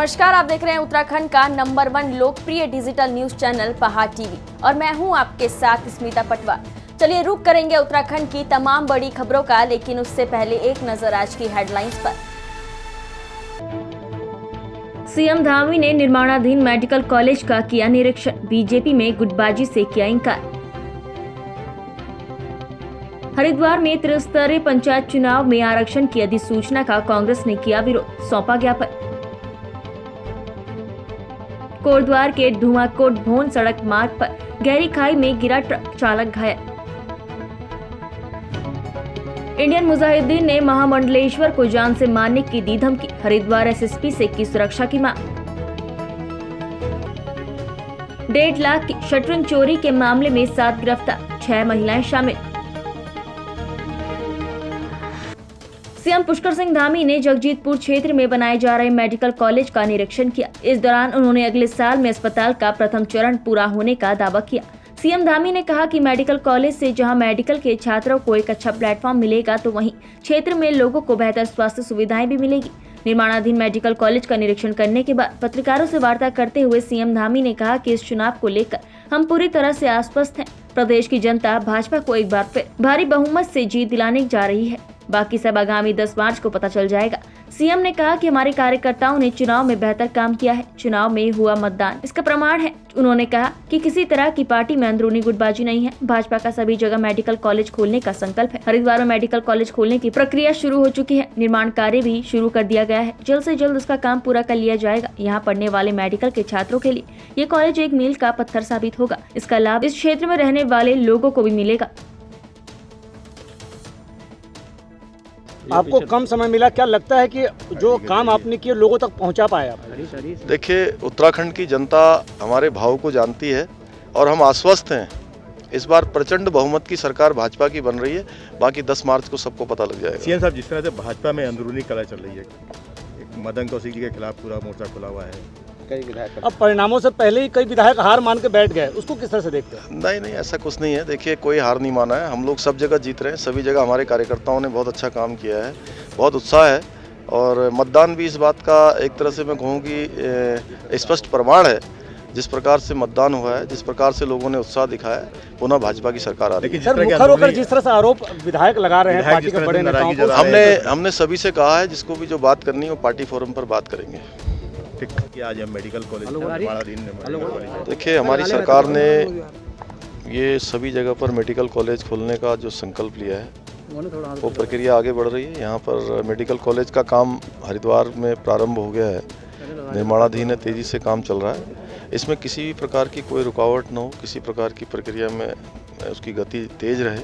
नमस्कार, आप देख रहे हैं उत्तराखंड का नंबर 1 लोकप्रिय डिजिटल न्यूज चैनल पहाड़ टीवी और मैं हूं आपके साथ स्मिता पटवार। चलिए रुक करेंगे उत्तराखंड की तमाम बड़ी खबरों का, लेकिन उससे पहले एक नजर आज की हेडलाइंस पर। सीएम धामी ने निर्माणाधीन मेडिकल कॉलेज का किया निरीक्षण, बीजेपी में गुटबाजी से किया इंकार। हरिद्वार में त्रिस्तरीय पंचायत चुनाव में आरक्षण की अधिसूचना का कांग्रेस ने किया विरोध, सौंपा ज्ञापन। कोटद्वार के धुआंकोट भोन सड़क मार्ग पर गहरी खाई में गिरा ट्रक, चालक घायल। इंडियन मुजाहिदीन ने महामंडलेश्वर को जान से मारने की दी धमकी, हरिद्वार एसएसपी से की सुरक्षा की मांग। 1.5 लाख की शटरिंग चोरी के मामले में 7 गिरफ्तार, 6 महिलाएं शामिल। सीएम पुष्कर सिंह धामी ने जगजीतपुर क्षेत्र में बनाए जा रहे मेडिकल कॉलेज का निरीक्षण किया। इस दौरान उन्होंने अगले साल में अस्पताल का प्रथम चरण पूरा होने का दावा किया। सीएम धामी ने कहा कि मेडिकल कॉलेज से जहां मेडिकल के छात्रों को एक अच्छा प्लेटफॉर्म मिलेगा, तो वहीं क्षेत्र में लोगों को बेहतर स्वास्थ्य सुविधाएं भी मिलेगी। निर्माणाधीन मेडिकल कॉलेज का निरीक्षण करने के बाद पत्रकारों से वार्ता करते हुए सीएम धामी ने कहा कि इस चुनाव को लेकर हम पूरी तरह से आश्वस्त हैं। प्रदेश की जनता भाजपा को एक बार फिर भारी बहुमत से जीत दिलाने जा रही है, बाकी सब आगामी 10 मार्च को पता चल जाएगा। सीएम ने कहा कि हमारे कार्यकर्ताओं ने चुनाव में बेहतर काम किया है, चुनाव में हुआ मतदान इसका प्रमाण है। उन्होंने कहा कि किसी तरह की पार्टी में अंदरूनी गुटबाजी नहीं है। भाजपा का सभी जगह मेडिकल कॉलेज खोलने का संकल्प है। हरिद्वार में मेडिकल कॉलेज खोलने की प्रक्रिया शुरू हो चुकी है, निर्माण कार्य भी शुरू कर दिया गया है। जल्द से जल्द उसका काम पूरा कर लिया जाएगा। यहाँ पढ़ने वाले मेडिकल के छात्रों के लिए ये कॉलेज एक मील का पत्थर साबित होगा। इसका लाभ इस क्षेत्र में रहने वाले लोगों को भी मिलेगा। आपको कम समय मिला, क्या लगता है कि जो काम आपने किया लोगों तक पहुंचा पाया? देखिए, उत्तराखंड की जनता हमारे भाव को जानती है और हम आश्वस्त हैं। इस बार प्रचंड बहुमत की सरकार भाजपा की बन रही है। बाकी 10 मार्च को सबको पता लग जाएगा। सीएम साहब, जिस तरह से भाजपा में अंदरूनी कलह चल रही है, एक मदन कौशिक जी के खिलाफ पूरा मोर्चा खुला हुआ है, कई विधायक अब परिणामों से पहले ही कई विधायक हार मान के बैठ गए, उसको किस तरह से देखते हैं? नहीं, ऐसा कुछ नहीं है। देखिए, कोई हार नहीं माना है। हम लोग सब जगह जीत रहे हैं। सभी जगह हमारे कार्यकर्ताओं ने बहुत अच्छा काम किया है, बहुत उत्साह है और मतदान भी इस बात का एक तरह से मैं कहूँ कि स्पष्ट प्रमाण है। जिस प्रकार से मतदान हुआ है, जिस प्रकार से लोगों ने उत्साह दिखाया है, पुनः भाजपा की सरकार आ रही है। सर, मुखर होकर जिस तरह से आरोप विधायक लगा रहे हैं पार्टी के बड़े नेताओं पर, हमने सभी से कहा है जिसको भी जो बात करनी है वो पार्टी फोरम पर बात करेंगे। आज हम मेडिकल कॉलेज देखिए, हमारी सरकार ने ये सभी जगह पर मेडिकल कॉलेज खोलने का जो संकल्प लिया है, वो प्रक्रिया आगे बढ़ रही है। यहाँ पर मेडिकल कॉलेज का काम हरिद्वार में प्रारंभ हो गया है, निर्माणाधीन है, तेज़ी से काम चल रहा है। इसमें किसी भी प्रकार की कोई रुकावट न हो, किसी प्रकार की प्रक्रिया में उसकी गति तेज़ रहे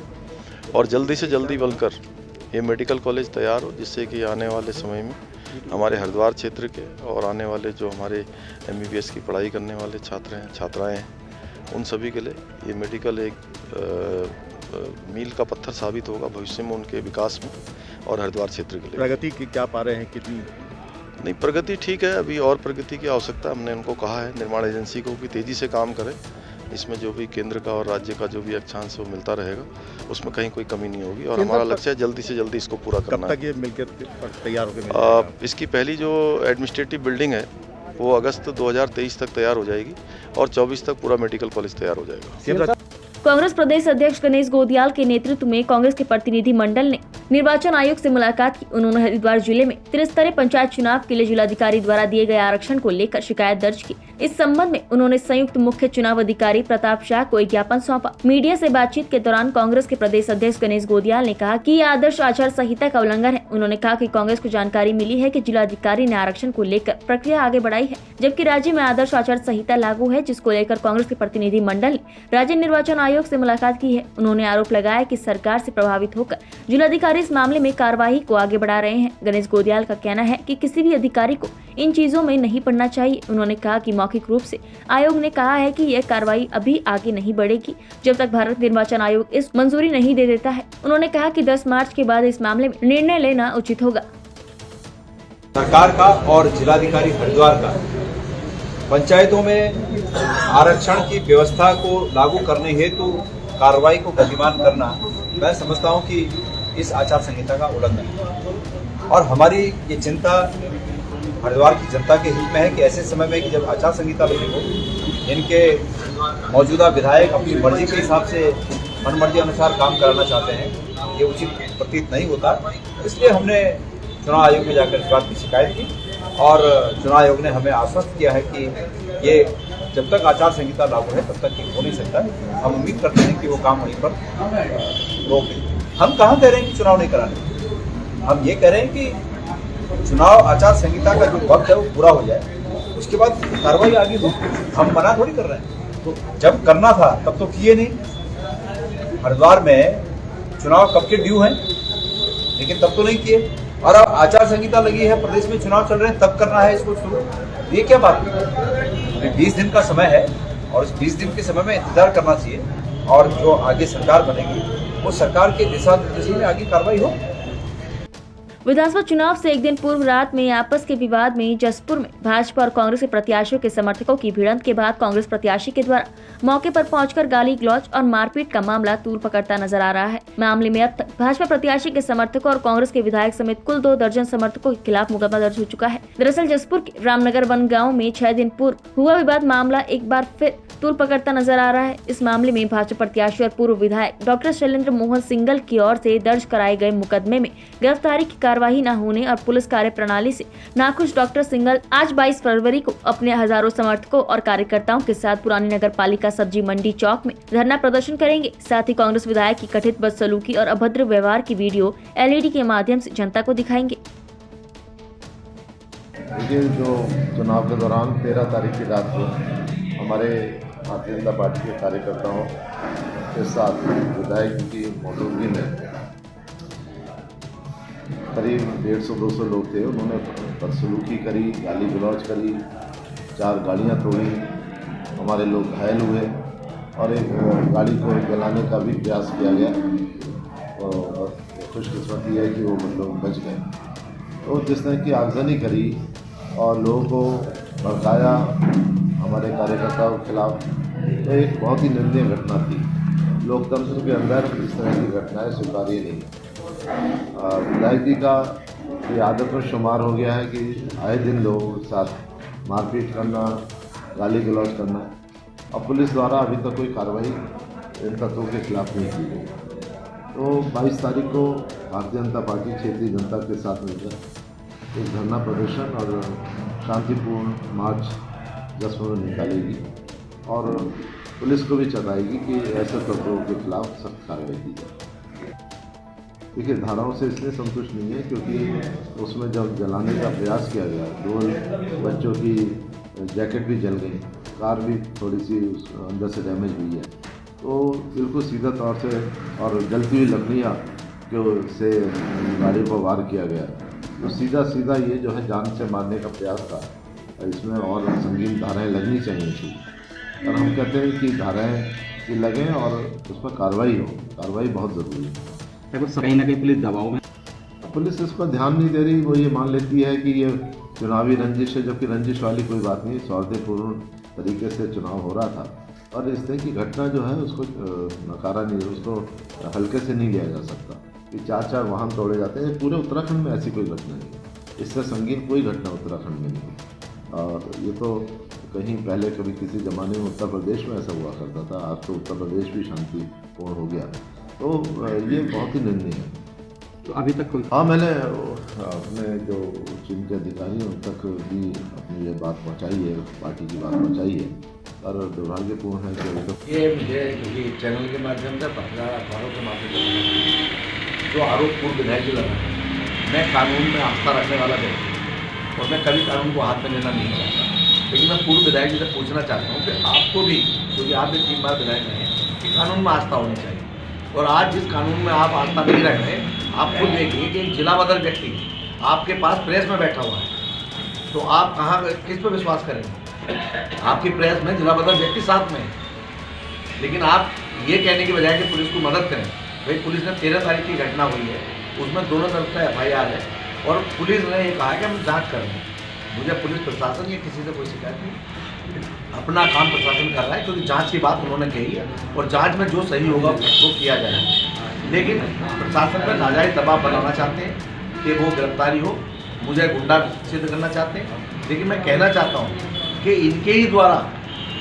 और जल्दी से जल्दी बनकर ये मेडिकल कॉलेज तैयार हो, जिससे कि आने वाले समय में हमारे हरिद्वार क्षेत्र के और आने वाले जो हमारे MBBS की पढ़ाई करने वाले छात्र हैं, छात्राएं हैं, उन सभी के लिए ये मेडिकल एक मील का पत्थर साबित होगा भविष्य में उनके विकास में और हरिद्वार क्षेत्र के लिए। प्रगति की क्या पा रहे हैं, कितनी? नहीं, प्रगति ठीक है, अभी और प्रगति की आवश्यकता। हमने उनको कहा है निर्माण एजेंसी को भी तेज़ी से काम करें। इसमें जो भी केंद्र का और राज्य का जो भी अक्षांश वो मिलता रहेगा, उसमें कहीं कोई कमी नहीं होगी और हमारा लक्ष्य है जल्दी से जल्दी इसको पूरा करना। कब तक ये मिलकर तैयार होकर? इसकी पहली जो एडमिनिस्ट्रेटिव बिल्डिंग है वो अगस्त 2023 तक तैयार हो जाएगी और 24 तक पूरा मेडिकल कॉलेज तैयार हो जाएगा। कांग्रेस प्रदेश अध्यक्ष गणेश गोदियाल के नेतृत्व में कांग्रेस के प्रतिनिधि मंडल ने निर्वाचन आयोग से मुलाकात की। उन्होंने हरिद्वार जिले में त्रिस्तरीय पंचायत चुनाव के लिए जिलाधिकारी द्वारा दिए गए आरक्षण को लेकर शिकायत दर्ज की। इस संबंध में उन्होंने संयुक्त मुख्य चुनाव अधिकारी प्रताप शाह को एक ज्ञापन सौंपा। मीडिया से बातचीत के दौरान कांग्रेस के प्रदेश अध्यक्ष गणेश गोदियाल ने कहा कि यह आदर्श आचार संहिता का उल्लंघन है। उन्होंने कहा कि कांग्रेस को जानकारी मिली है कि जिलाधिकारी ने आरक्षण को लेकर प्रक्रिया आगे बढ़ाई है, जबकि राज्य में आदर्श आचार संहिता लागू है, जिसको लेकर कांग्रेस के प्रतिनिधि मंडल ने राज्य निर्वाचन आयोग से मुलाकात की है। उन्होंने आरोप लगाया कि सरकार से प्रभावित होकर जिलाधिकारी इस मामले में कार्यवाही को आगे बढ़ा रहे हैं। गणेश गोदियाल का कहना है कि किसी भी अधिकारी को इन चीजों में नहीं पड़ना चाहिए। उन्होंने कहा कि मौखिक रूप से आयोग ने कहा है कि यह कार्रवाई अभी आगे नहीं बढ़ेगी जब तक भारत निर्वाचन आयोग इस मंजूरी नहीं दे देता है। उन्होंने कहा कि 10 मार्च के बाद इस मामले में निर्णय लेना उचित होगा। सरकार का और जिलाधिकारी हरिद्वार का पंचायतों में आरक्षण की व्यवस्था को लागू करने हेतु कार्रवाई को गतिमान करना, मैं समझता हूं कि इस आचार संहिता का उल्लंघन है और हमारी ये चिंता हरिद्वार की जनता के हित में है कि ऐसे समय में कि जब आचार संहिता लगी हो, इनके मौजूदा विधायक अपनी मर्जी के हिसाब से मनमर्जी अनुसार काम कराना चाहते हैं, ये उचित प्रतीत नहीं होता। इसलिए हमने चुनाव आयोग में जाकर इस बात की शिकायत की और चुनाव आयोग ने हमें आश्वस्त किया है कि ये जब तक आचार संहिता लागू है तब तक ये हो नहीं सकता। हम उम्मीद करते हैं कि वो काम वहीं पर रोक दें। हम कहाँ कह रहे हैं कि चुनाव नहीं कराने, हम ये कह रहे हैं कि चुनाव आचार संहिता का जो वक्त है वो पूरा हो जाए, उसके बाद कार्रवाई आगे हो। हम मना थोड़ी कर रहे हैं, तो जब करना था तब तो किए नहीं। हरिद्वार में चुनाव कब के ड्यू हैं, लेकिन तब तो नहीं किए। और अब आचार संहिता लगी है, प्रदेश में चुनाव चल रहे हैं, तब करना है इसको शुरू। ये क्या बात है? 20 दिन का समय है और इस 20 दिन के समय में इंतजार करना चाहिए और जो आगे सरकार बनेगी वो सरकार के दिशा निर्देशों में आगे कार्रवाई हो। विधानसभा चुनाव से एक दिन पूर्व रात में आपस के विवाद में जसपुर में भाजपा और कांग्रेस के प्रत्याशियों के समर्थकों की भिड़ंत के बाद कांग्रेस प्रत्याशी के द्वारा मौके पर पहुंचकर गाली गलौज और मारपीट का मामला तूल पकड़ता नजर आ रहा है। मामले में अब तक भाजपा प्रत्याशी के समर्थकों और कांग्रेस के विधायक समेत कुल 2 दर्जन समर्थकों के खिलाफ मुकदमा दर्ज हो चुका है। दरअसल जसपुर के रामनगर वन गाँव में 6 दिन पूर्व हुआ विवाद मामला एक बार फिर तूल पकड़ता नजर आ रहा है। इस मामले में भाजपा प्रत्याशी और पूर्व विधायक डॉक्टर शैलेंद्र मोहन सिंगल की ओर से दर्ज कराए गए मुकदमे में गिरफ्तारी की कार्यवाही न होने और पुलिस कार्य प्रणाली से नाखुश डॉक्टर सिंगल आज 22 फरवरी को अपने हजारों समर्थकों और कार्यकर्ताओं के साथ पुरानी नगर पालिका सब्जी मंडी चौक में धरना प्रदर्शन करेंगे। साथ ही कांग्रेस विधायक की कथित बदसलूकी और अभद्र व्यवहार की वीडियो LED के माध्यम से जनता को दिखाएंगे। देखिए, जो चुनाव के दौरान 13 तारीख की रात को हमारे भारतीय जनता पार्टी के कार्यकर्ताओं के साथ विधायक की मौजूदगी में करीब 150-200 लोग थे। उन्होंने बदसलूकी करी, गाली गलौज करी, 4 गाड़ियां तोड़ी, हमारे लोग घायल हुए और एक गाड़ी को जलाने का भी प्रयास किया गया। और खुशकिस्मती है कि वो लोग बच गए। तो जिस तरह की आगजनी करी और लोगों को भड़काया हमारे कार्यकर्ताओं के खिलाफ, तो एक बहुत ही निंदनीय घटना थी। लोकतंत्र के अंदर इस तरह की घटनाएं स्वीकार्य नहीं। विधायक जी का ये आदत में शुमार हो गया है कि आए दिन लोगों के साथ मारपीट करना, गाली गलौज करना, और पुलिस द्वारा अभी तक कोई कार्रवाई इन तत्वों के खिलाफ नहीं की गई। तो 22 तारीख को भारतीय जनता पार्टी क्षेत्रीय जनता के साथ मिलकर एक धरना प्रदर्शन और शांतिपूर्ण मार्च जसपुर में निकालेगी और पुलिस को भी चेताएगी कि ऐसे तत्वों के खिलाफ सख्त कार्रवाई की जाए। देखिए, धाराओं से इसलिए संतुष्ट नहीं है क्योंकि उसमें जब जलाने का प्रयास किया गया, 2 बच्चों की जैकेट भी जल गई, कार भी थोड़ी सी अंदर से डैमेज हुई है। तो बिल्कुल सीधा तौर से और जलती हुई लकड़ियाँ से गाड़ी को वार किया गया। तो सीधा ये जो है जान से मारने का प्रयास था। इसमें और संगीन धाराएँ लगनी चाहिए थी और हम कहते हैं कि धाराएँ की लगें और उस पर कार्रवाई हो। कार्रवाई बहुत ज़रूरी है। कहीं ना कहीं पुलिस दबाव में, पुलिस इस पर ध्यान नहीं दे रही। वो ये मान लेती है कि ये चुनावी रंजिश है, जबकि रंजिश वाली कोई बात नहीं। सौहार्दपूर्ण तरीके से चुनाव हो रहा था और इस तरह की घटना जो है उसको नकारा नहीं, उसको हल्के से नहीं लिया जा सकता कि 4 वाहन तोड़े जाते हैं। पूरे उत्तराखंड में ऐसी कोई घटना नहीं है, इससे संगीन कोई घटना उत्तराखंड में नहीं है। और ये तो कहीं पहले कभी किसी ज़माने में उत्तर प्रदेश में ऐसा हुआ करता था, आज तो उत्तर प्रदेश भी शांतिपूर्ण हो गया। तो ये बहुत ही निंदनीय है। तो अभी तक कोई, हाँ, मैंने अपने जो उच्च अधिकारी उन तक भी अपनी ये बात पहुँचाई है, पार्टी की बात पहुँचाई है और दुर्भाग्यपूर्ण है कि अभी तक ये मुझे क्योंकि चैनल के माध्यम से पत्रकार अखबारों के माध्यम से जो आरोप पूर्व विधायक जी लगा, मैं कानून में आस्था रखने वाला व्यक्ति हूँ और मैं कभी कानून को हाथ में लेना नहीं चाहता। लेकिन मैं पूर्व विधायक जी से पूछना चाहता हूँ कि आपको भी, क्योंकि आप भी 3 बार विधायक रहे हैं, कि कानून में आस्था होनी चाहिए। और आज जिस कानून में आप आस्था नहीं रख रहे, आप खुद देखिए कि एक जिला बदल व्यक्ति आपके पास प्रेस में बैठा हुआ है, तो आप कहाँ किस पर विश्वास करेंगे? आपकी प्रेस में जिला बदल व्यक्ति साथ में है, लेकिन आप ये कहने की बजाय कि पुलिस को मदद करें। भाई, पुलिस ने 13 तारीख की घटना हुई है, उसमें दोनों तरफ का FIR है और पुलिस ने ये कहा कि हम जाँच कर रहे हैं। मुझे पुलिस प्रशासन या किसी से कोई शिकायत नहीं, अपना काम प्रशासन कर रहा है क्योंकि जांच की बात उन्होंने कही है और जांच में जो सही होगा वो किया जाएगा। लेकिन प्रशासन पर नाजायज दबाव बनाना चाहते हैं कि वो गिरफ्तारी हो, मुझे गुंडा सिद्ध करना चाहते हैं। लेकिन मैं कहना चाहता हूँ कि इनके ही द्वारा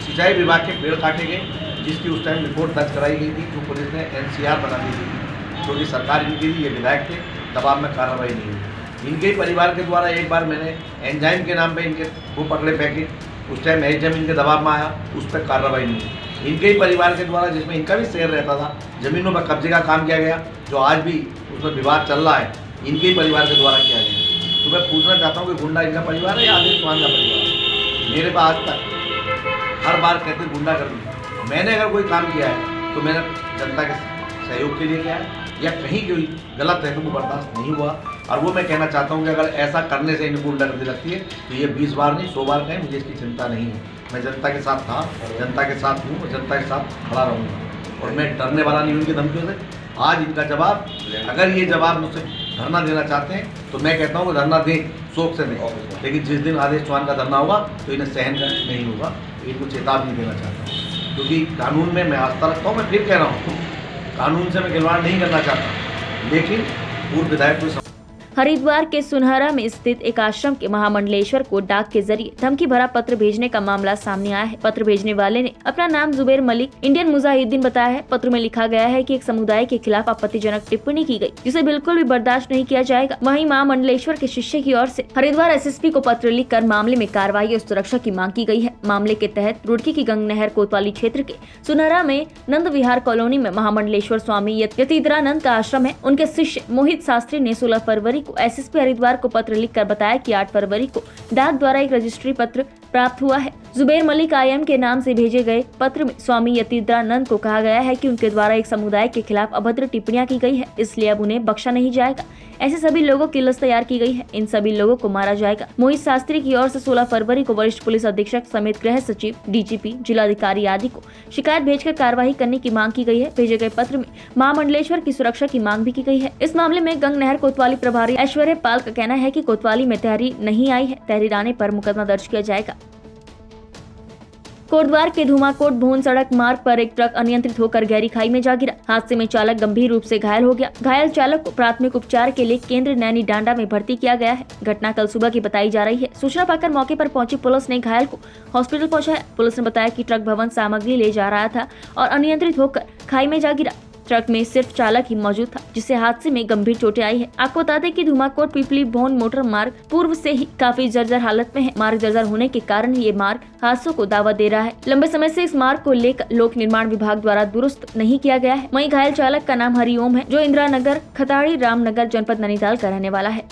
सिंचाई विभाग के पेड़ काटे गए, जिसकी उस टाइम रिपोर्ट दर्ज कराई गई थी, जो पुलिस ने NCR बना दी थी, क्योंकि सरकार इनकी थी, ये विधायक थे, दबाव में कार्रवाई नहीं हुई। इनके ही परिवार के द्वारा एक बार मैंने एंजाइम के नाम पे इनके वो पकड़े पैकेट, उस टाइम एंजाइम इनके दबाव में आया, उस पर कार्रवाई नहीं हुई। इनके ही परिवार के द्वारा, जिसमें इनका भी शेयर रहता था, जमीनों पर कब्जे का काम किया गया, जो आज भी उसमें विवाद चल रहा है, इनके ही परिवार के द्वारा किया गया। तो मैं पूछना चाहता हूँ कि गुंडा इनका परिवार है या आदेश चौहान का परिवार है? मेरे पास आज तक हर बार कहते हैं गुंडा कर दी। मैंने अगर कोई काम किया है तो मैंने जनता के सहयोग के लिए किया है, या कहीं कोई गलत है तो वो बर्दाश्त नहीं हुआ। और वो मैं कहना चाहता हूँ कि अगर ऐसा करने से इनको गुंडागर्दी लगती है तो ये 20 बार नहीं 100 बार कहें, मुझे इसकी चिंता नहीं है। मैं जनता के साथ था, जनता के साथ हूँ और जनता के साथ खड़ा रहूँगा, और मैं डरने वाला नहीं हूँ उनकी धमकियों से। आज इनका जवाब, अगर ये जवाब मुझसे धरना देना चाहते हैं तो मैं कहता हूँ कि धरना दें, शौक से दें, लेकिन जिस दिन आदेश चौहान का धरना होगा तो इन्हें सहन नहीं होगा। इनको चेतावनी देना चाहता हूँ, क्योंकि कानून में मैं आस्था रखता हूँ। मैं फिर कह रहा हूँ, कानून से मैं खिलवाड़ नहीं करना चाहता, लेकिन पूर्व विधायक को हरिद्वार के सुनहरा में स्थित एक आश्रम के महामंडलेश्वर को डाक के जरिए धमकी भरा पत्र भेजने का मामला सामने आया है। पत्र भेजने वाले ने अपना नाम जुबेर मलिक इंडियन मुजाहिदीन बताया है। पत्र में लिखा गया है कि एक समुदाय के खिलाफ आपत्तिजनक टिप्पणी की गई, जिसे बिल्कुल भी बर्दाश्त नहीं किया जाएगा। वहीं महामंडलेश्वर के शिष्य की ओर से हरिद्वार SSP को पत्र लिखकर मामले में कार्रवाई और सुरक्षा की मांग की गई है। मामले के तहत रुड़की की गंग नहर कोतवाली क्षेत्र के सुनहरा में नंद विहार कॉलोनी में महामंडलेश्वर स्वामी यतीन्द्रानंद का आश्रम है। उनके शिष्य मोहित शास्त्री ने 16 फरवरी को SSP हरिद्वार को पत्र लिखकर बताया कि 8 फरवरी को डाक द्वारा एक रजिस्ट्री पत्र प्राप्त हुआ है। जुबेर मलिक IM के नाम से भेजे गए पत्र में स्वामी यतीन्द्रानंद को कहा गया है कि उनके द्वारा एक समुदाय के खिलाफ अभद्र टिप्पणियां की गई है, इसलिए अब उन्हें बख्शा नहीं जाएगा। ऐसे सभी लोगों की लिस्ट तैयार की गई है, इन सभी लोगों को मारा जाएगा। मोहित शास्त्री की ओर से 16 फरवरी को वरिष्ठ पुलिस अधीक्षक समेत गृह सचिव, DGP, जिलाधिकारी आदि को शिकायत भेजकर कार्रवाई करने की मांग की गई है। भेजे गए पत्र में महामंडलेश्वर की सुरक्षा की मांग भी की गई है। इस मामले में गंग नहर कोतवाली प्रभारी ऐश्वर्य पाल का कहना है कि कोतवाली में तहरीर नहीं आई है, तहरीर आने पर मुकदमा दर्ज किया जाएगा। कोटद्वार के धुमाकोट भोन सड़क मार्ग पर एक ट्रक अनियंत्रित होकर गहरी खाई में जा गिरा। हादसे में चालक गंभीर रूप से घायल हो गया। घायल चालक को प्राथमिक उपचार के लिए केंद्र नैनी डांडा में भर्ती किया गया है। घटना कल सुबह की बताई जा रही है। सूचना पाकर मौके पर पहुंची पुलिस ने घायल को हॉस्पिटल पहुंचाया। पुलिस ने बताया कि ट्रक भवन सामग्री ले जा रहा था और अनियंत्रित होकर खाई में जा गिरा। ट्रक में सिर्फ चालक ही मौजूद था, जिससे हादसे में गंभीर चोटें आई है। आपको बता दें कि धुमाकोट पिपली भोन मोटर मार्ग पूर्व से ही काफी जर्जर हालत में है। मार्ग जर्जर होने के कारण ये मार्ग हादसों को दावत दे रहा है। लंबे समय से इस मार्ग को लेकर लोक निर्माण विभाग द्वारा दुरुस्त नहीं किया गया है। वहीं घायल चालक का नाम हरिओम है, जो इंदिरा नगर खताड़ी रामनगर जनपद नैनीताल का रहने वाला है।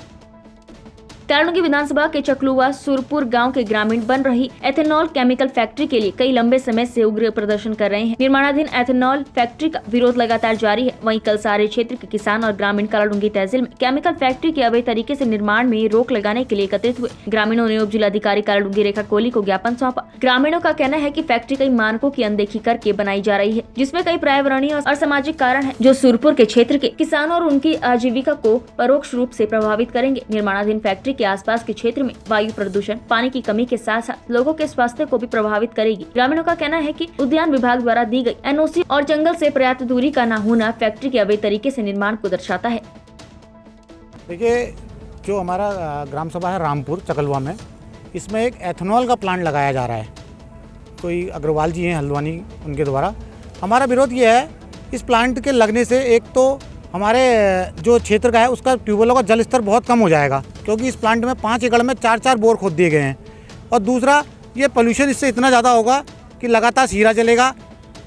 कारणों विधानसभा के चकलुआ सुरपुर गांव के ग्रामीण बन रही एथेनॉल केमिकल फैक्ट्री के लिए कई लंबे समय से उग्र प्रदर्शन कर रहे हैं। निर्माणाधीन एथेनॉल फैक्ट्री का विरोध लगातार जारी है। वहीं कल सारे क्षेत्र के किसान और ग्रामीण कालाडूंगी तहसील में केमिकल फैक्ट्री के अवैध तरीके से निर्माण में रोक लगाने के लिए एकत्रित हुए। ग्रामीणों ने उप जिलाधिकारी कालाडूंगी रेखा कोहली को ज्ञापन सौंपा। ग्रामीणों का कहना है कि फैक्ट्री कई मानकों की अनदेखी करके बनाई जा रही है, जिसमें कई पर्यावरणीय और सामाजिक कारण है, जो सुरपुर के क्षेत्र के किसानों और उनकी आजीविका को परोक्ष रूप से प्रभावित करेंगे। निर्माणाधीन फैक्ट्री के आसपास के क्षेत्र में वायु प्रदूषण, पानी की कमी के साथ साथ लोगों के स्वास्थ्य को भी प्रभावित करेगी। ग्रामीणों का कहना है कि उद्यान विभाग द्वारा दी गई NOC और जंगल से पर्याप्त दूरी का न होना फैक्ट्री के अवैध तरीके से निर्माण को दर्शाता है। देखिए, जो हमारा ग्राम सभा है रामपुर चकलवा में, इसमें एक एथेनॉल का प्लांट लगाया जा रहा है। कोई अग्रवाल जी हैं हल्द्वानी, उनके द्वारा। हमारा विरोध ये है, इस प्लांट के लगने से एक तो हमारे जो क्षेत्र का है उसका ट्यूबवेलों का जल स्तर बहुत कम हो जाएगा, क्योंकि इस प्लांट में 5 एकड़ में 4-4 बोर खोद दिए गए हैं। और दूसरा, ये पोल्यूशन इससे इतना ज़्यादा होगा कि लगातार शीरा जलेगा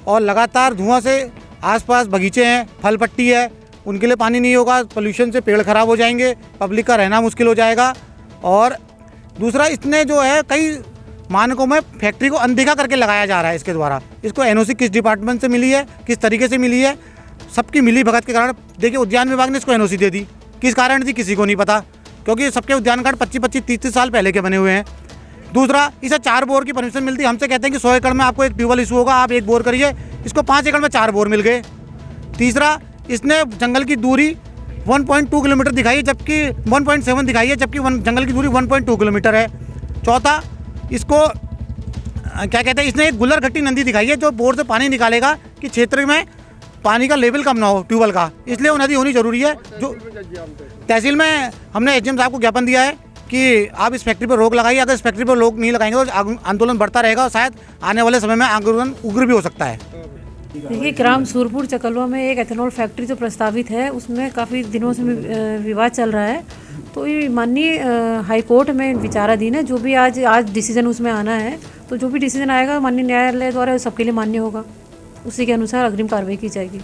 और लगातार धुआं से आसपास बगीचे हैं, फल पट्टी है, उनके लिए पानी नहीं होगा। पोल्यूशन से पेड़ खराब हो जाएंगे, पब्लिक का रहना मुश्किल हो जाएगा। और दूसरा, इसने जो है कई मानकों में फैक्ट्री को अनदेखा करके लगाया जा रहा है इसके द्वारा। इसको NOC किस डिपार्टमेंट से मिली है, किस तरीके से मिली है, सबकी मिली भगत के कारण। देखिए, उद्यान विभाग ने इसको NOC दे दी, किस कारण दी किसी को नहीं पता, क्योंकि सबके उद्यान कार्ड 25-25, 30-30 साल पहले के बने हुए हैं। दूसरा, इसे 4 बोर की परमिशन मिलती है। हमसे कहते हैं कि 100 एकड़ में आपको एक ट्यूबवेल इशू होगा, आप 1 बोर करिए। इसको 5 एकड़ में 4 बोर मिल गए। तीसरा, इसने जंगल की दूरी 1.2 किलोमीटर दिखाई है, जबकि 1.7 दिखाई है, जबकि जंगल की दूरी 1.2 किलोमीटर है। चौथा, इसको क्या कहते हैं, इसने एक गुल्लर घट्टी नदी दिखाई है, जो बोर से पानी निकालेगा कि क्षेत्र में पानी का लेवल कम ना हो ट्यूबवेल का, इसलिए वो नदी होनी जरूरी है। जो तहसील में हमने HM साहब को ज्ञापन दिया है कि आप इस फैक्ट्री पर रोक लगाइए, अगर इस फैक्ट्री पर रोक नहीं लगाएंगे तो आंदोलन बढ़ता रहेगा और शायद आने वाले समय में आंदोलन उग्र भी हो सकता है। देखिए, ग्राम सूरपुर चकलवा में एक एथेनॉल फैक्ट्री जो प्रस्तावित है उसमें काफ़ी दिनों से विवाद चल रहा है। तो ये माननीय हाई कोर्ट में विचाराधीन है। जो भी आज डिसीजन उसमें आना है, तो जो भी डिसीजन आएगा माननीय न्यायालय द्वारा सबके लिए मान्य होगा, उसी के अनुसार अग्रिम कार्रवाई की जाएगी।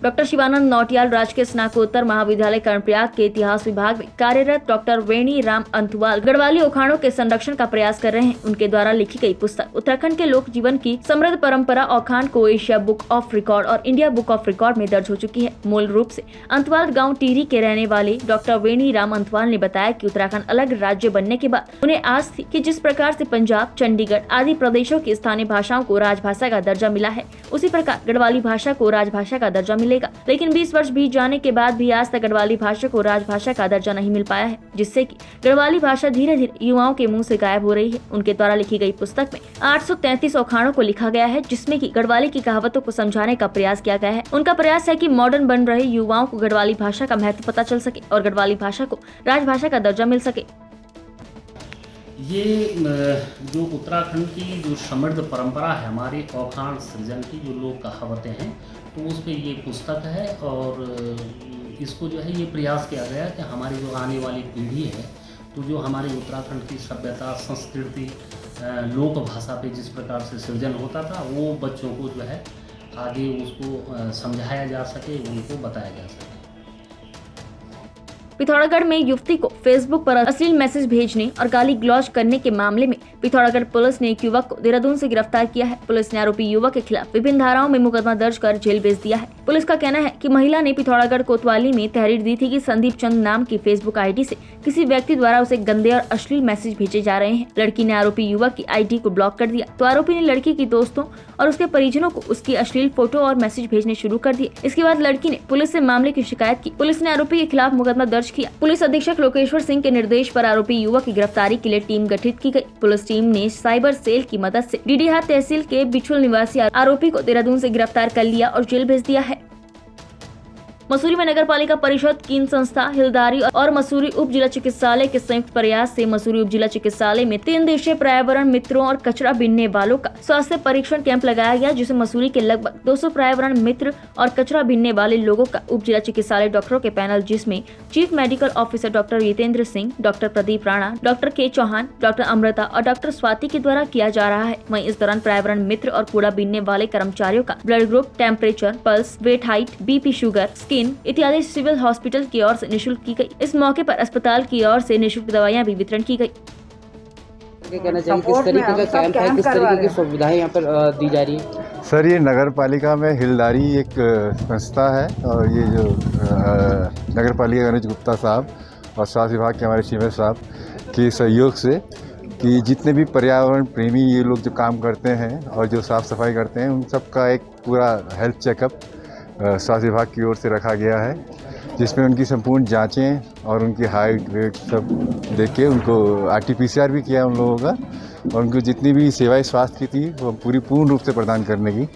डॉक्टर शिवानंद नौटियाल राजकीय स्नातकोत्तर महाविद्यालय कर्णप्रयाग के इतिहास विभाग में कार्यरत डॉक्टर वेणी राम अंथुवाल गढ़वाली अखाड़ों के संरक्षण का प्रयास कर रहे हैं। उनके द्वारा लिखी गई पुस्तक उत्तराखंड के लोक जीवन की समृद्ध परंपरा अखाड़ को एशिया बुक ऑफ रिकॉर्ड और इंडिया बुक ऑफ रिकॉर्ड में दर्ज हो चुकी है। मूल रूप से अंथवाल गाँव टिहरी के रहने वाले डॉक्टर वेणी राम अंथवाल ने बताया कि उत्तराखंड अलग राज्य बनने के बाद उन्हें आस थी कि जिस प्रकार से पंजाब, चंडीगढ़ आदि प्रदेशों की स्थानीय भाषाओं को राजभाषा का दर्जा मिला है, उसी प्रकार गढ़वाली भाषा को राजभाषा का दर्जा मिलेगा। लेकिन 20 वर्ष बीत जाने के बाद भी आज तक गढ़वाली भाषा को राजभाषा का दर्जा नहीं मिल पाया है, जिससे कि गढ़वाली भाषा धीरे धीरे युवाओं के मुंह से गायब हो रही है। उनके द्वारा लिखी गई पुस्तक में 833 अखाड़ों को लिखा गया है, जिसमें कि गढ़वाली की कहावतों को समझाने का प्रयास किया गया है। उनका प्रयास है कि मॉडर्न बन रहे युवाओं को गढ़वाली भाषा का महत्व पता चल सके और गढ़वाली भाषा को राजभाषा का दर्जा मिल सके। ये जो उत्तराखंड की जो समृद्ध परंपरा है हमारी अखाड़ सृजन की, जो लोक कहावतें हैं, तो उस पर ये पुस्तक है। और इसको जो है ये प्रयास किया गया कि हमारी जो आने वाली पीढ़ी है, तो जो हमारे उत्तराखंड की सभ्यता, संस्कृति, लोक भाषा पे जिस प्रकार से सृजन होता था, वो बच्चों को जो है आगे उसको समझाया जा सके, उनको बताया जा सके। पिथौरागढ़ में युवती को फेसबुक पर अश्लील मैसेज भेजने और गाली गलौज करने के मामले में पिथौरागढ़ पुलिस ने एक युवक को देहरादून से गिरफ्तार किया है। पुलिस ने आरोपी युवक के खिलाफ विभिन्न धाराओं में मुकदमा दर्ज कर जेल भेज दिया है। पुलिस का कहना है कि महिला ने पिथौरागढ़ कोतवाली में तहरीर दी थी कि संदीप चंद नाम की फेसबुक आईडी से किसी व्यक्ति द्वारा उसे गंदे और अश्लील मैसेज भेजे जा रहे हैं। लड़की ने आरोपी युवक की आईडी को ब्लॉक कर दिया, तो आरोपी ने लड़की की दोस्तों और उसके परिजनों को उसकी अश्लील फोटो और मैसेज भेजने शुरू कर दिए। इसके बाद लड़की ने पुलिस से मामले की शिकायत की। पुलिस ने आरोपी के खिलाफ मुकदमा दर्ज किया। पुलिस अधीक्षक लोकेश्वर सिंह के निर्देश पर आरोपी युवक की गिरफ्तारी के लिए टीम गठित की गई। पुलिस टीम ने साइबर सेल की मदद से डीडीहाट तहसील के बिछुल निवासी आरोपी को देहरादून से गिरफ्तार कर लिया और जेल भेज दिया है। मसूरी में नगर पालिका परिषद, कीन संस्था, हिलदारी और मसूरी उप जिला चिकित्सालय के संयुक्त प्रयास से मसूरी उप जिला चिकित्सालय में 3 दिवसीय पर्यावरण मित्रों और कचरा बीनने वालों का स्वास्थ्य परीक्षण कैंप लगाया गया, जिसे मसूरी के लगभग 200 पर्यावरण मित्र और कचरा बीनने वाले लोगों का उप जिला चिकित्सालय डॉक्टरों के पैनल, जिसमें chief medical officer doctor Jitendra Singh, doctor Pradeep Rana, doctor के चौहान, डॉक्टर अमृता और डॉक्टर स्वाति के द्वारा किया जा रहा है। वहीं इस दौरान पर्यावरण मित्र और कूड़ा बीनने वाले कर्मचारियों का blood group, temperature, pulse, weight, height, BP, sugar, skin इत्यादि सिविल हॉस्पिटल की ओर से निःशुल्क की गई। इस मौके पर अस्पताल की ओर से निःशुल्क दवाइयां भी वितरण की गई। कहना चाहिए किस तरीके का कैंप है, किस तरीके की सुविधाएं यहाँ पर दी जा रही है? सर, ये नगर पालिका में हिलदारी एक संस्था है और ये जो नगर पालिका गणेश गुप्ता साहब और स्वास्थ्य विभाग के हमारे सीएमएस साहब के सहयोग से कि जितने भी पर्यावरण प्रेमी ये लोग जो काम करते हैं और जो साफ़ सफाई करते हैं, उन सब का एक पूरा हेल्थ चेकअप स्वास्थ्य विभाग की ओर से रखा गया है, जिसमें उनकी संपूर्ण जांचें और उनकी हाइट, वेट सब देख के उनको RT-PCR भी किया उन लोगों का, और उनको जितनी भी सेवाएं स्वास्थ्य की थी वो पूर्ण रूप से प्रदान करने की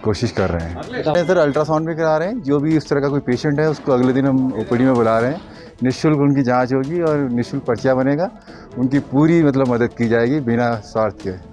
कोशिश कर रहे हैं। सर, अल्ट्रासाउंड भी करा रहे हैं। जो भी इस तरह का कोई पेशेंट है उसको अगले दिन हम OPD में बुला रहे हैं। निःशुल्क उनकी जाँच होगी और निःशुल्क पर्चा बनेगा। उनकी पूरी मदद की जाएगी बिना स्वार्थ के।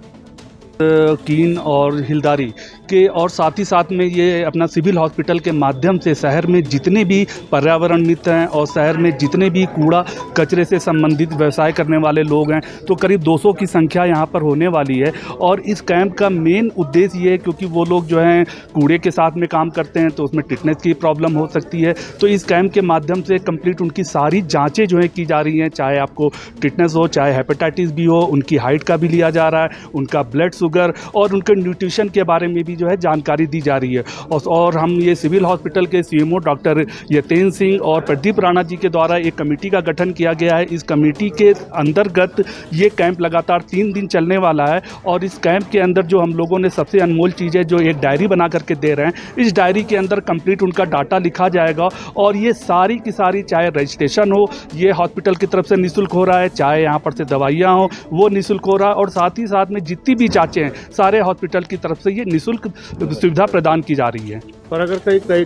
कीन और हिलदारी के और साथ ही साथ में ये अपना सिविल हॉस्पिटल के माध्यम से शहर में जितने भी पर्यावरण मित्र हैं और शहर में जितने भी कूड़ा कचरे से संबंधित व्यवसाय करने वाले लोग हैं, तो करीब 200 की संख्या यहाँ पर होने वाली है। और इस कैंप का मेन उद्देश्य ये है, क्योंकि वो लोग जो हैं कूड़े के साथ में काम करते हैं तो उसमें टिटनेस की प्रॉब्लम हो सकती है, तो इस कैंप के माध्यम से कंप्लीट उनकी सारी जाँचें जो है की जा रही हैं, चाहे आपको टिटनेस हो, चाहे हेपेटाइटिस भी हो, उनकी हाइट का भी लिया जा रहा है, उनका ब्लड शुगर और उनके न्यूट्रिशन के बारे में भी जो है जानकारी दी जा रही है। और हम ये सिविल हॉस्पिटल के CMO डॉक्टर यतेंद्र सिंह और प्रदीप राणा जी के द्वारा एक कमेटी का गठन किया गया है। इस कमेटी के अंतर्गत ये कैंप लगातार 3 दिन चलने वाला है। और इस कैंप के अंदर जो हम लोगों ने सबसे अनमोल चीज़ है, जो एक डायरी बना करके दे रहे हैं, इस डायरी के अंदर कंप्लीट उनका डाटा लिखा जाएगा और ये सारी की सारी, चाहे रजिस्ट्रेशन हो, ये हॉस्पिटल की तरफ से निःशुल्क हो रहा है, चाहे यहाँ पर से दवाइयाँ हो वो निःशुल्क हो रहा है, और साथ ही साथ में जितनी भी जाँचें हैं सारे हॉस्पिटल की तरफ से ये निःशुल्क सुविधा प्रदान की जा रही है। पर अगर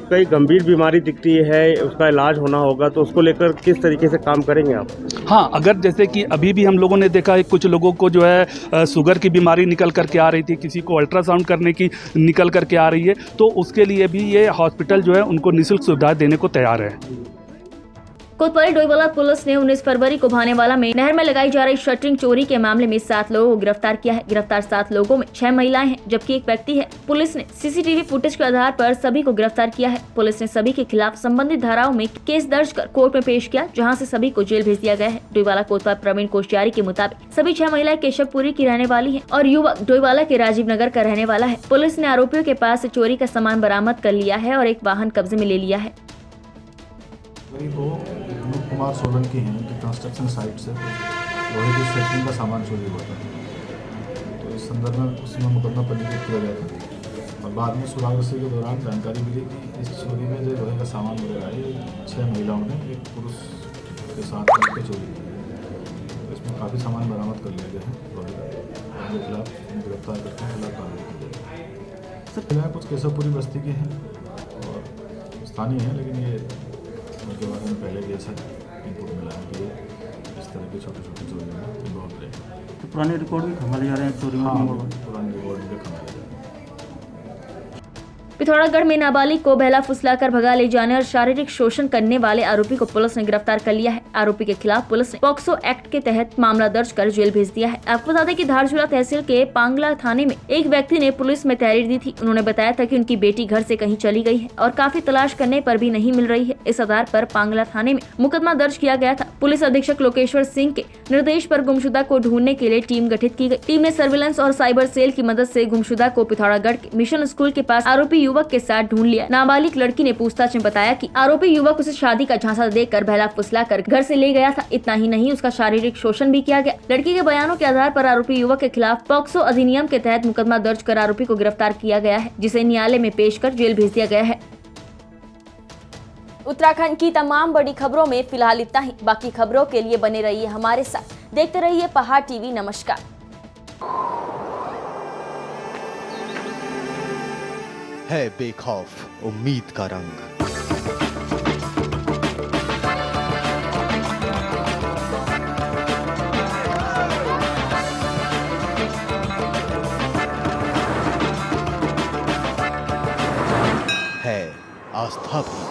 कई गंभीर बीमारी दिखती है, उसका इलाज होना होगा, तो उसको लेकर किस तरीके से काम करेंगे आप? हाँ, अगर जैसे कि अभी भी हम लोगों ने देखा है कुछ लोगों को जो है शुगर की बीमारी निकल करके आ रही थी, किसी को अल्ट्रासाउंड करने की निकल करके आ रही है, तो उसके लिए भी ये हॉस्पिटल जो है उनको निःशुल्क सुविधा देने को तैयार है। कोतवाली डोईवाला पुलिस ने 19 फरवरी को भानेवाला में नहर में लगाई जा रही शटरिंग चोरी के मामले में 7 लोगों को गिरफ्तार किया है। गिरफ्तार 7 लोगों में 6 महिलाएं हैं, जबकि एक व्यक्ति है। पुलिस ने सीसीटीवी फुटेज के आधार पर सभी को गिरफ्तार किया है। पुलिस ने सभी के खिलाफ संबंधित धाराओं में केस दर्ज कर कोर्ट में पेश किया, जहाँ से सभी को जेल भेज दिया गया है। डोईवाला कोतवाल प्रवीण कोश्यारी के मुताबिक सभी 6 महिलाएं केशवपुरी की रहने वाली है और युवक डोईवाला के राजीव नगर का रहने वाला है। पुलिस ने आरोपियों के पास से चोरी का सामान बरामद कर लिया है और एक वाहन कब्जे में ले लिया है। विनोद कुमार सोलंकी हैं कि कंस्ट्रक्शन साइट से लोहे की सेटिंग का सामान चोरी हुआ था, तो इस संदर्भ में उसमें मुकदमा पंजीकृत किया गया था और बाद में सुराग रस्सी के दौरान जानकारी मिली कि इस चोरी में जो लोहे का सामान वगैरह है 6 महिलाओं ने एक पुरुष के साथ मिलकर चोरी की, तो इसमें काफ़ी सामान बरामद कर लिया गया है। लोहे का उनके खिलाफ गिरफ्तार करके खिलाफ कार्रवाई की गई है। कुछ केशवपुरी बस्ती के हैं और स्थानीय हैं, लेकिन ये उनके बारे में पहले भी ऐसा इनपुट मिला है कि इस तरह की छोटी छोटी चोरियों में इन्वॉल्व रहे। पुराने रिकॉर्ड भी खंगाले जा रहे हैं चोरी में। पुराने रिकॉर्ड भी खंगाले जा रहे हैं। पिथौरागढ़ में नाबालिग को बहला फुसलाकर भगा ले जाने और शारीरिक शोषण करने वाले आरोपी को पुलिस ने गिरफ्तार कर लिया है। आरोपी के खिलाफ पुलिस ने पॉक्सो एक्ट के तहत मामला दर्ज कर जेल भेज दिया है। आपको बता दें कि धारचूला तहसील के पांगला थाने में एक व्यक्ति ने पुलिस में तहरीर दी थी। उन्होंने बताया था कि उनकी बेटी घर से कहीं चली गई है और काफी तलाश करने पर भी नहीं मिल रही है। इस आधार पर पांगला थाने में मुकदमा दर्ज किया गया था। पुलिस अधीक्षक लोकेश्वर सिंह के निर्देश पर गुमशुदा को ढूंढने के लिए टीम गठित की गई। टीम ने सर्विलांस और साइबर सेल की मदद से गुमशुदा को पिथौरागढ़ के मिशन स्कूल के पास आरोपी युवक के साथ ढूंढ लिया। नाबालिग लड़की ने पूछताछ में बताया कि आरोपी युवक उसे शादी का झांसा देकर बहला फुसलाकर घर से ले गया था। इतना ही नहीं, उसका शारीरिक शोषण भी किया गया। लड़की के बयानों के आधार पर आरोपी युवक के खिलाफ पॉक्सो अधिनियम के तहत मुकदमा दर्ज कर आरोपी को गिरफ्तार किया गया है, जिसे न्यायालय में पेश कर जेल भेज दिया गया है। उत्तराखंड की तमाम बड़ी खबरों में फिलहाल इतना ही। बाकी खबरों के लिए बने रहिए हमारे साथ, देखते रहिए पहाड़ टीवी। नमस्कार। है बेखौफ उम्मीद का रंग। है आस्था भी।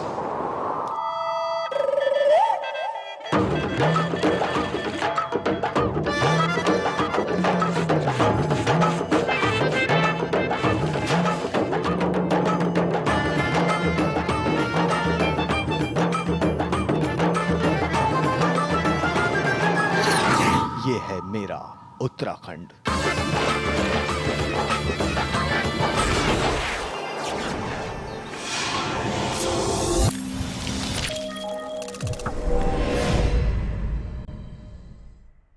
ये है मेरा उत्तराखंड।